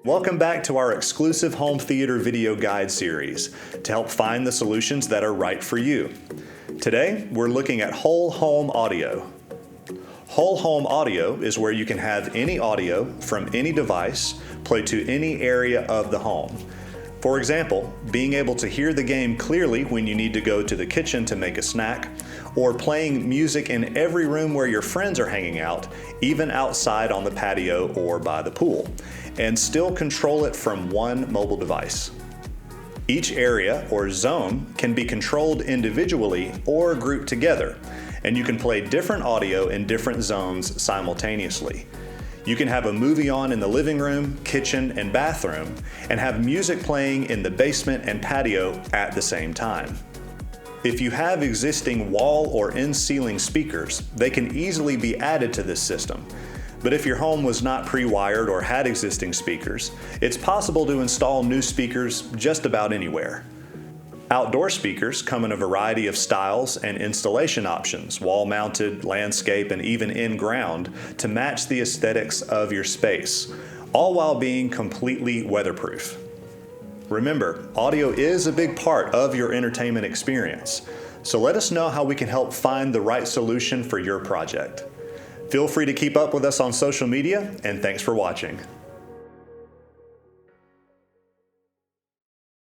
Welcome back to our exclusive home theater video guide series to help find the solutions that are right for you. Today, we're looking at whole home audio. Whole home audio is where you can have any audio from any device play to any area of the home. For example, being able to hear the game clearly when you need to go to the kitchen to make a snack, or playing music in every room where your friends are hanging out, even outside on the patio or by the pool, and still control it from one mobile device. Each area or zone can be controlled individually or grouped together, and you can play different audio in different zones simultaneously. You can have a movie on in the living room, kitchen, and bathroom, and have music playing in the basement and patio at the same time. If you have existing wall or in-ceiling speakers, they can easily be added to this system. But if your home was not pre-wired or had existing speakers, it's possible to install new speakers just about anywhere. Outdoor speakers come in a variety of styles and installation options, wall-mounted, landscape, and even in-ground, to match the aesthetics of your space, all while being completely weatherproof. Remember, audio is a big part of your entertainment experience, so let us know how we can help find the right solution for your project. Feel free to keep up with us on social media, and thanks for watching.